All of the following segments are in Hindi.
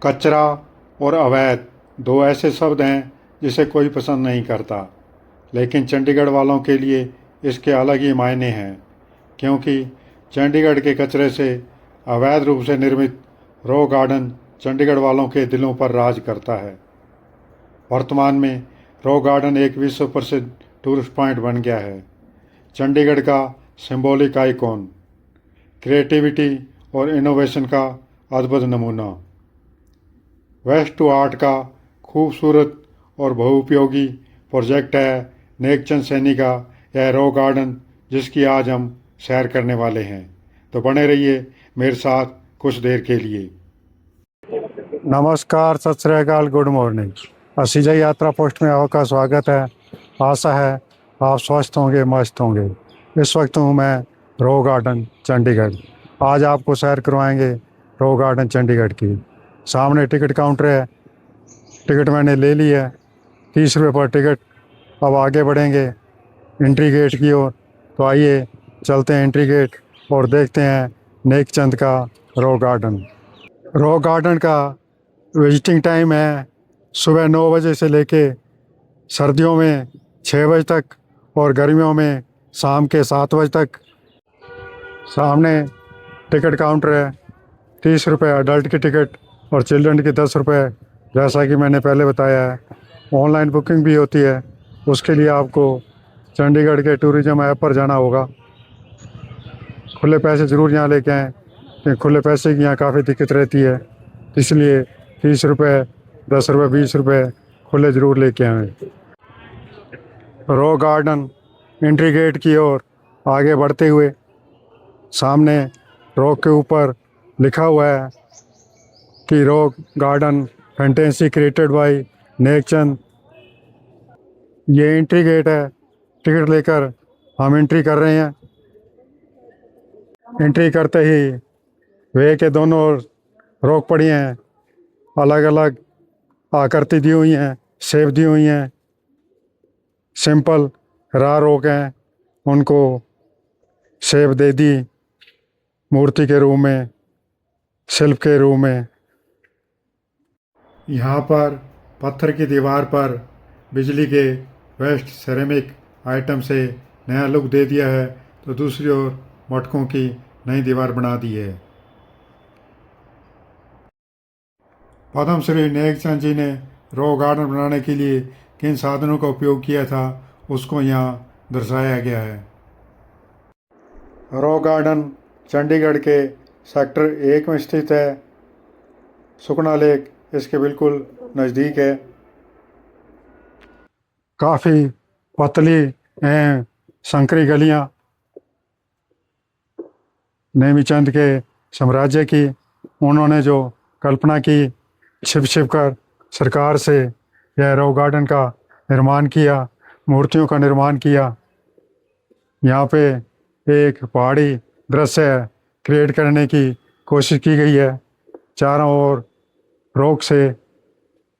कचरा और अवैध दो ऐसे शब्द हैं जिसे कोई पसंद नहीं करता, लेकिन चंडीगढ़ वालों के लिए इसके अलग ही मायने हैं, क्योंकि चंडीगढ़ के कचरे से अवैध रूप से निर्मित रॉक गार्डन चंडीगढ़ वालों के दिलों पर राज करता है। वर्तमान में रॉक गार्डन एक विश्व प्रसिद्ध टूरिस्ट पॉइंट बन गया है, चंडीगढ़ का सिंबॉलिक आइकॉन, क्रिएटिविटी और इनोवेशन का अद्भुत नमूना। वेस्ट टू आर्ट का खूबसूरत और बहुउपयोगी प्रोजेक्ट है नेकचंद सैनी का यह रॉक गार्डन, जिसकी आज हम सैर करने वाले हैं। तो बने रहिए मेरे साथ कुछ देर के लिए। नमस्कार, सत श्री अकाल, गुड मॉर्निंग। असीजा यात्रा पोस्ट में आपका स्वागत है। आशा है आप स्वस्थ होंगे, मस्त होंगे। इस वक्त हूँ मैं रॉक गार्डन चंडीगढ़। आज आपको सैर करवाएंगे रॉक गार्डन चंडीगढ़ की। सामने टिकट काउंटर है, टिकट मैंने ले ली है, 30 रुपये पर टिकट। अब आगे बढ़ेंगे एंट्री गेट की ओर। तो आइए चलते हैं एंट्री गेट और देखते हैं नेकचंद का रॉक गार्डन। रॉक गार्डन का विजिटिंग टाइम है सुबह 9 बजे से लेके सर्दियों में 6 बजे तक और गर्मियों में शाम के 7 बजे तक। सामने टिकट काउंटर है, 30 रुपये अडल्ट की टिकट और चिल्ड्रन की 10 रुपये। जैसा कि मैंने पहले बताया है, ऑनलाइन बुकिंग भी होती है। उसके लिए आपको चंडीगढ़ के टूरिज़्म ऐप पर जाना होगा। खुले पैसे ज़रूर यहाँ लेके आएँ, क्योंकि खुले पैसे की यहाँ काफ़ी दिक्कत रहती है। इसलिए 30 रुपये, 10 रुपये, 20 रुपये खुले ज़रूर लेके आएँ। रॉक गार्डन एंट्री गेट की ओर आगे बढ़ते हुए सामने रॉक के ऊपर लिखा हुआ है कि rock garden fantasy created by Nek Chand. ये एंट्री गेट है, टिकट लेकर हम एंट्री कर रहे हैं। एंट्री करते ही वे के दोनों ओर रॉक पड़ी हैं, अलग अलग आकृति दी हुई हैं, शेप दी हुई हैं। सिंपल रा रॉक हैं, उनको शेप दे दी मूर्ति के रूप में, शिल्प के रूप में। यहाँ पर पत्थर की दीवार पर बिजली के वेस्ट सेरेमिक आइटम से नया लुक दे दिया है, तो दूसरी ओर मटकों की नई दीवार बना दी है। पद्मश्री नेकचंद जी ने रॉक गार्डन बनाने के लिए किन साधनों का उपयोग किया था, उसको यहाँ दर्शाया गया है। रॉक गार्डन चंडीगढ़ के सेक्टर 1 में स्थित है। सुखना लेक इसके बिल्कुल नज़दीक है। काफ़ी पतली एवं संकरी गलियाँ नेमीचंद के साम्राज्य की उन्होंने जो कल्पना की, छिप छिप कर सरकार से यह रॉक गार्डन का निर्माण किया, मूर्तियों का निर्माण किया। यहाँ पे एक पहाड़ी दृश्य क्रिएट करने की कोशिश की गई है। चारों ओर रॉक से,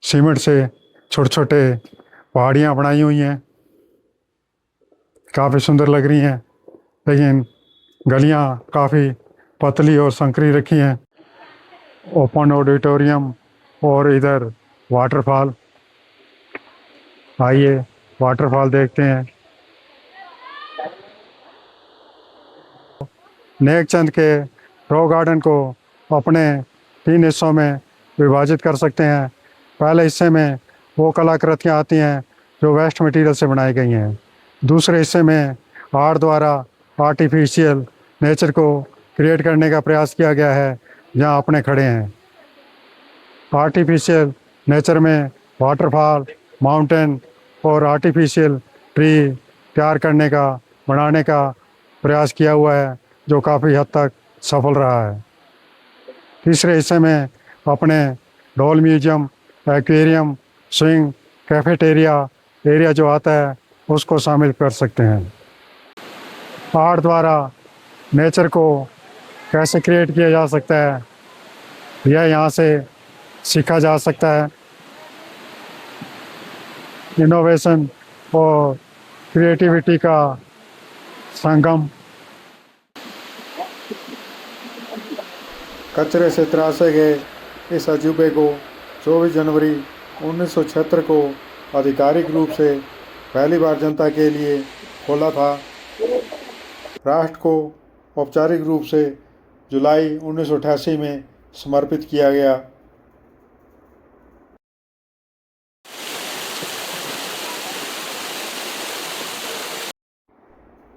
सीमेंट से छोटे छोटे पहाड़ियाँ बनाई हुई हैं, काफ़ी सुंदर लग रही हैं, लेकिन गलियाँ काफ़ी पतली और संकरी रखी हैं। ओपन ऑडिटोरियम और इधर वाटरफॉल। आइए वाटरफॉल देखते हैं। नेकचंद के रॉक गार्डन को अपने 3 हिस्सों में विभाजित कर सकते हैं। पहले हिस्से में वो कलाकृतियाँ आती हैं जो वेस्ट मटेरियल से बनाई गई हैं। दूसरे हिस्से में आर्ट द्वारा आर्टिफिशियल नेचर को क्रिएट करने का प्रयास किया गया है, जहाँ अपने खड़े हैं। आर्टिफिशियल नेचर में वाटरफॉल, माउंटेन और आर्टिफिशियल ट्री तैयार करने का, बनाने का प्रयास किया हुआ है, जो काफ़ी हद तक सफल रहा है। तीसरे हिस्से में अपने doll museum, aquarium, swing, cafeteria area जो आता है, उसको शामिल कर सकते हैं। आर्ट द्वारा नेचर को कैसे क्रिएट किया जा सकता है, यह यहाँ से सीखा जा सकता है। इनोवेशन और क्रिएटिविटी का संगम। कचरे से तराशे गए इस अजूबे को 24 जनवरी 1976 को आधिकारिक रूप से पहली बार जनता के लिए खोला था। राष्ट्र को औपचारिक रूप से जुलाई 1988 में समर्पित किया गया।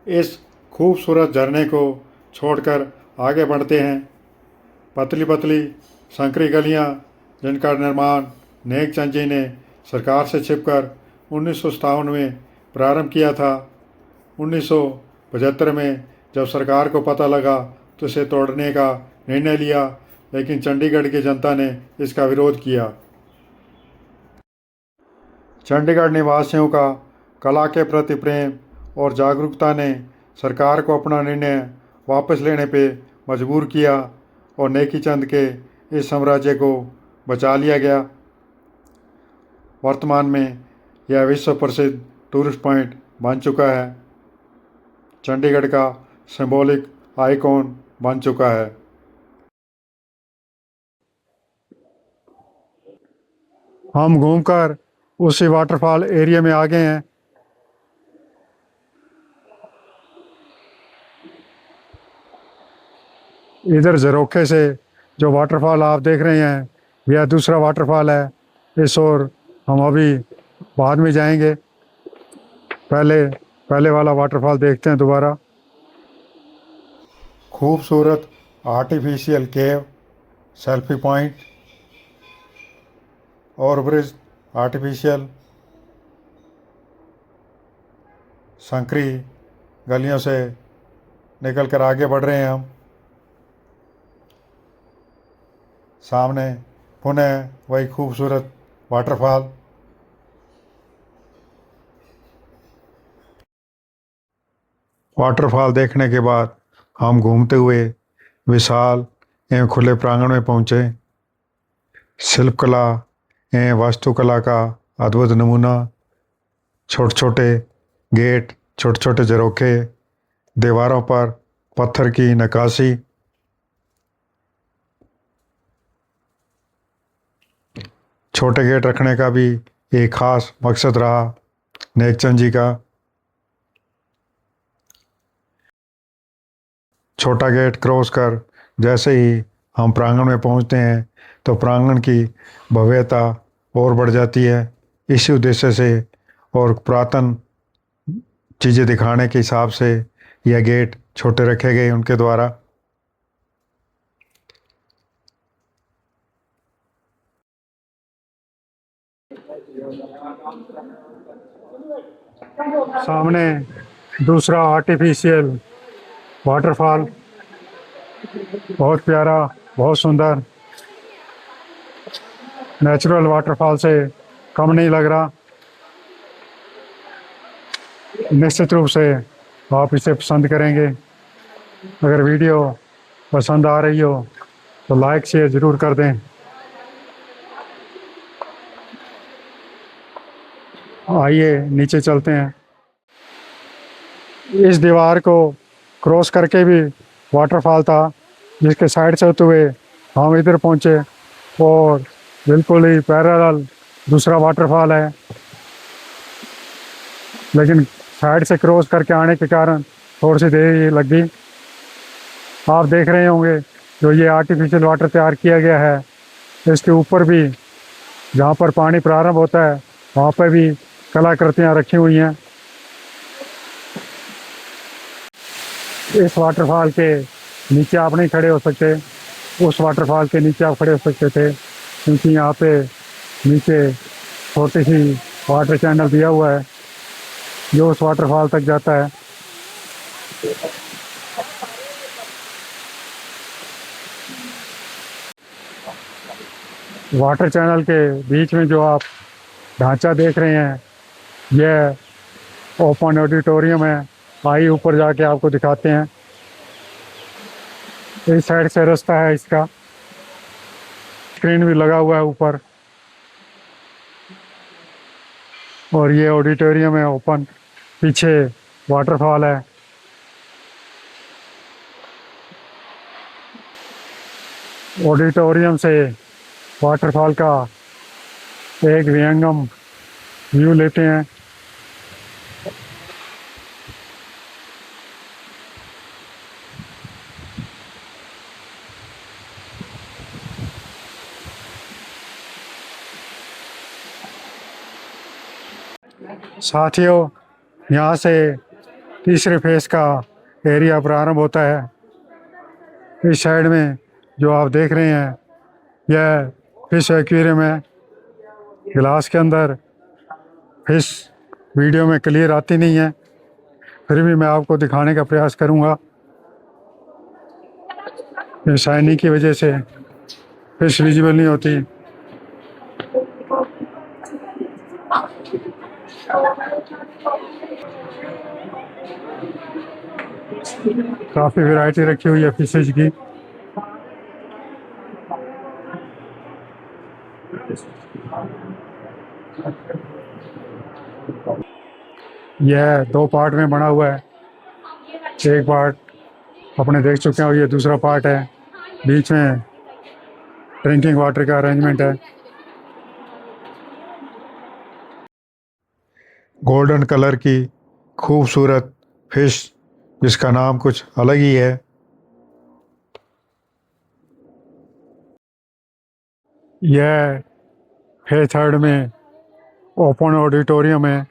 इस खूबसूरत झरने को छोड़कर आगे बढ़ते हैं। पतली पतली संकरी गलियां, जिनका निर्माण नेकचंद जी ने सरकार से छिपकर 1957 में प्रारंभ किया था। 1975 में जब सरकार को पता लगा तो इसे तोड़ने का निर्णय लिया, लेकिन चंडीगढ़ की जनता ने इसका विरोध किया। चंडीगढ़ निवासियों का कला के प्रति प्रेम और जागरूकता ने सरकार को अपना निर्णय वापस लेने पे मजबूर किया और नेकीचंद के इस साम्राज्य को बचा लिया गया। वर्तमान में यह विश्व प्रसिद्ध टूरिस्ट पॉइंट बन चुका है, चंडीगढ़ का सिंबॉलिक आइकॉन बन चुका है। हम घूमकर उसी वाटरफॉल एरिया में आ गए हैं। इधर झरोखे से जो वाटरफॉल आप देख रहे हैं, यह दूसरा वाटरफॉल है। इस ओर हम अभी बाद में जाएंगे। पहले वाला वाटरफॉल देखते हैं दोबारा। खूबसूरत आर्टिफिशियल केव, सेल्फी पॉइंट और ब्रिज आर्टिफिशियल, संकरी गलियों से निकल कर आगे बढ़ रहे हैं हम। सामने पुनः वही खूबसूरत वाटरफॉल। वाटरफॉल देखने के बाद हम घूमते हुए विशाल एवं खुले प्रांगण में पहुँचे। शिल्पकला एवं वास्तुकला का अद्भुत नमूना, छोटे छोटे गेट, छोटे छोटे झरोखे, दीवारों पर पत्थर की नक्काशी। छोटे गेट रखने का भी एक खास मकसद रहा नेकचंद जी का। छोटा गेट क्रॉस कर जैसे ही हम प्रांगण में पहुंचते हैं तो प्रांगण की भव्यता और बढ़ जाती है। इसी उद्देश्य से और पुरातन चीज़ें दिखाने के हिसाब से यह गेट छोटे रखे गए उनके द्वारा। सामने दूसरा आर्टिफिशियल वाटरफॉल, बहुत प्यारा, बहुत सुंदर, नेचुरल वाटरफॉल से कम नहीं लग रहा। निश्चित रूप से आप इसे पसंद करेंगे। अगर वीडियो पसंद आ रही हो तो लाइक शेयर ज़रूर कर दें। आइए नीचे चलते हैं। इस दीवार को क्रॉस करके भी वाटरफॉल था, जिसके साइड से होते हुए हम इधर पहुंचे और बिल्कुल ही पैरेलल दूसरा वाटरफॉल है, लेकिन साइड से क्रॉस करके आने के कारण थोड़ी सी देर लग गई। आप देख रहे होंगे जो ये आर्टिफिशियल वाटर तैयार किया गया है, इसके ऊपर भी जहाँ पर पानी प्रारंभ होता है वहाँ पर भी कलाकृतियाँ रखी हुई हैं। इस वाटरफॉल के नीचे आप नहीं खड़े हो सकते, उस वाटरफॉल के नीचे आप खड़े हो सकते थे, क्योंकि यहाँ पे नीचे छोटी सी वाटर चैनल दिया हुआ है जो उस वाटरफॉल तक जाता है। वाटर चैनल के बीच में जो आप ढांचा देख रहे हैं, यह ओपन ऑडिटोरियम है। आइए ऊपर जाके आपको दिखाते हैं। इस साइड से रास्ता है, इसका स्क्रीन भी लगा हुआ है ऊपर, और ये ऑडिटोरियम है ओपन। पीछे वाटरफॉल है। ऑडिटोरियम से वाटरफॉल का एक विहंगम व्यू लेते हैं। साथियों, यहाँ से तीसरे फेज का एरिया प्रारंभ होता है। इस साइड में जो आप देख रहे हैं यह फिश एक्वेरियम है। गिलास के अंदर फिश वीडियो में क्लियर आती नहीं है, फिर भी मैं आपको दिखाने का प्रयास करूँगा। ये शाइनी की वजह से फिश विजिबल नहीं होती। काफ़ी वैरायटी रखी हुई है फिशेज की। यह 2 पार्ट में बना हुआ है। एक पार्ट अपने देख चुके हैं और ये दूसरा पार्ट है। बीच में ड्रिंकिंग वाटर का अरेंजमेंट है। गोल्डन कलर की खूबसूरत फिश जिसका नाम कुछ अलग ही है। यह फेज थर्ड में ओपन ऑडिटोरियम है।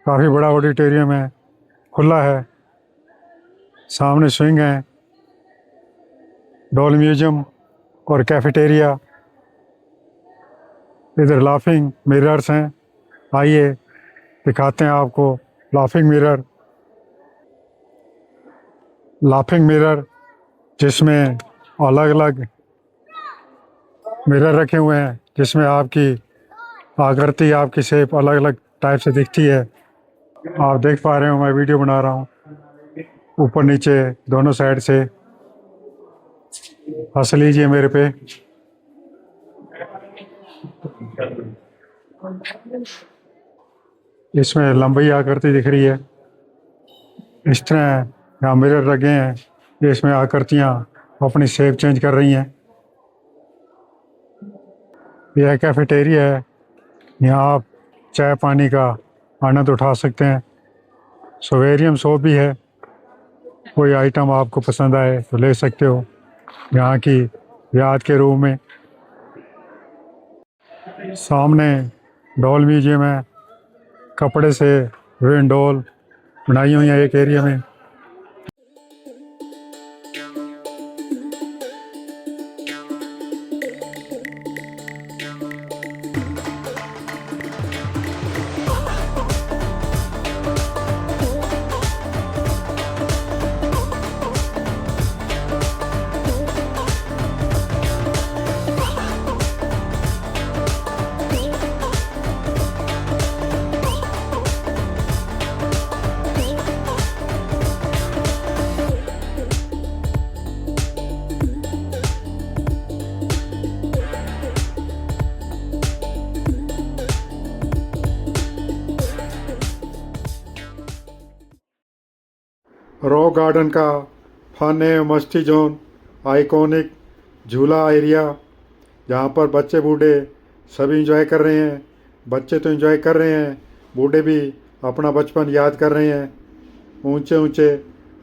काफ़ी बड़ा ऑडिटोरियम है, खुला है। सामने स्विंग है, डॉल म्यूजियम और कैफेटेरिया। इधर लाफिंग मिरर्स हैं। आइए दिखाते हैं आपको लाफिंग मिरर। लाफिंग मिरर जिसमें अलग अलग मिरर रखे हुए हैं, जिसमें आपकी आकृति, आपकी शेप अलग अलग टाइप से दिखती है। आप देख पा रहे हो, मैं वीडियो बना रहा हूँ। ऊपर नीचे दोनों साइड से हंस लीजिए मेरे पे। इसमें लंबी आकृति दिख रही है। इस तरह यहाँ मिरर लगे हैं, इसमें आकृतियाँ अपनी शेप चेंज कर रही हैं। यह कैफेटेरिया है, यहाँ आप चाय पानी का आनंद उठा सकते हैं। सोवेरियम शॉप भी है, कोई आइटम आपको पसंद आए तो ले सकते हो यहाँ की याद के रूप में। सामने डॉल म्यूजियम है, कपड़े से विंड डॉल बनाई हुई है एक एरिया में। रॉक गार्डन का फन है मस्ती जोन, आइकॉनिक झूला एरिया जहाँ पर बच्चे बूढ़े सभी इंजॉय कर रहे हैं। बच्चे तो इंजॉय कर रहे हैं, बूढ़े भी अपना बचपन याद कर रहे हैं। ऊंचे ऊंचे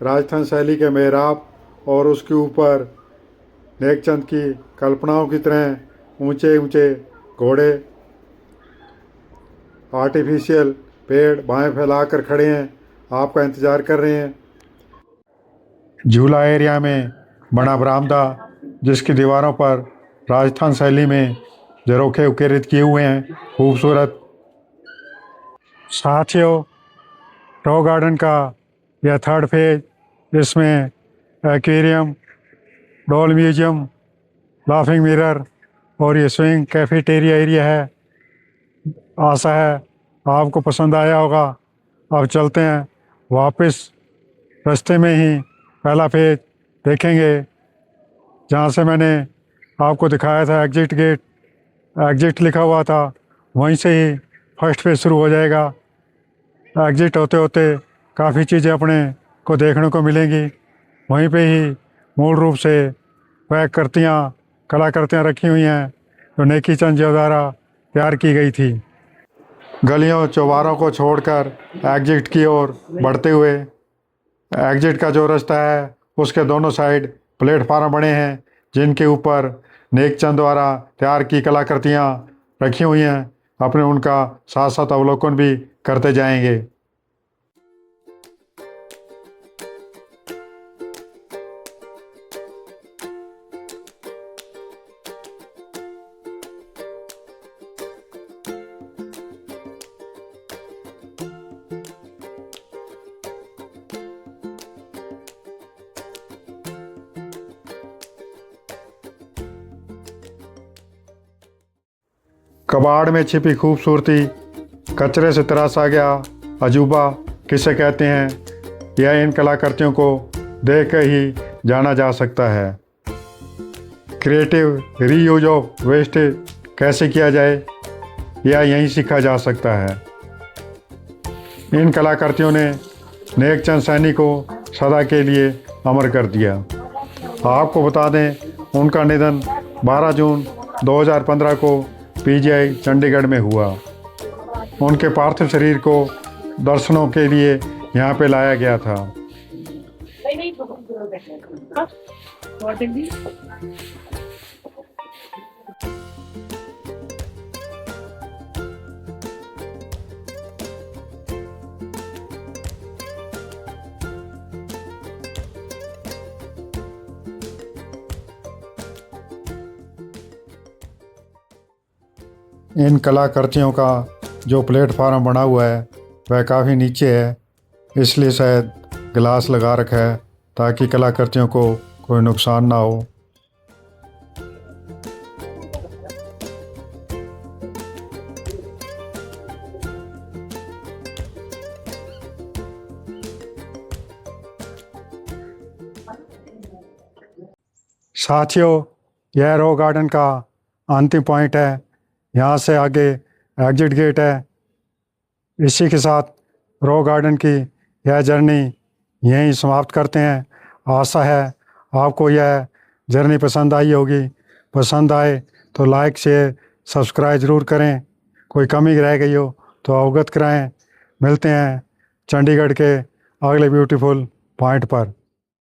राजस्थान शैली के मेहराब और उसके ऊपर नेकचंद की कल्पनाओं की तरह ऊंचे ऊंचे घोड़े, आर्टिफिशियल पेड़ बाएं फैलाकर खड़े हैं, आपका इंतज़ार कर रहे हैं। झूला एरिया में बड़ा बरामदा जिसकी दीवारों पर राजस्थान शैली में झरोखे उकेरित किए हुए हैं, खूबसूरत। साथियों, रॉक गार्डन का यह थर्ड फेज, जिसमें aquarium, doll museum, laughing mirror और ये स्विंग कैफेटेरिया एरिया है। आशा है आपको पसंद आया होगा। अब चलते हैं वापस। रास्ते में ही पहला फेज देखेंगे, जहाँ से मैंने आपको दिखाया था एग्जिट गेट, एग्जिट लिखा हुआ था, वहीं से ही फर्स्ट फेज शुरू हो जाएगा। एग्जिट होते होते काफ़ी चीज़ें अपने को देखने को मिलेंगी। वहीं पे ही मूल रूप से वह कृतियाँ, कलाकृतियाँ रखी हुई हैं, जो नेकी चंद जी द्वारा तैयार की गई थी। गलियों चौबारों को छोड़कर एग्जिट की ओर बढ़ते हुए एग्जिट का जो रास्ता है उसके दोनों साइड प्लेटफार्म बने हैं, जिनके ऊपर नेकचंद द्वारा तैयार की कलाकृतियाँ रखी हुई हैं। अपने उनका साथ साथ अवलोकन भी करते जाएंगे। कबाड़ में छिपी खूबसूरती, कचरे से तराशा गया अजूबा किसे कहते हैं, यह इन कलाकृतियों को देख कर ही जाना जा सकता है। क्रिएटिव रीयूज ऑफ वेस्ट कैसे किया जाए, यह यहीं सीखा जा सकता है। इन कलाकृतियों ने नेकचंद सैनी को सदा के लिए अमर कर दिया। आपको बता दें, उनका निधन 12 जून 2015 को पीजीआई चंडीगढ़ में हुआ। उनके पार्थिव शरीर को दर्शनों के लिए यहाँ पे लाया गया था। इन कलाकृतियों का जो प्लेटफार्म बना हुआ है वह काफ़ी नीचे है, इसलिए शायद ग्लास लगा रखा है ताकि कलाकृतियों को कोई नुकसान ना हो। साथियों, यह रॉक गार्डन का अंतिम पॉइंट है। यहाँ से आगे एग्जिट गेट है। इसी के साथ रॉक गार्डन की यह जर्नी यहीं समाप्त करते हैं। आशा है आपको यह जर्नी पसंद आई होगी। पसंद आए तो लाइक शेयर सब्सक्राइब ज़रूर करें। कोई कमी रह गई हो तो अवगत कराएं। मिलते हैं चंडीगढ़ के अगले ब्यूटीफुल पॉइंट पर।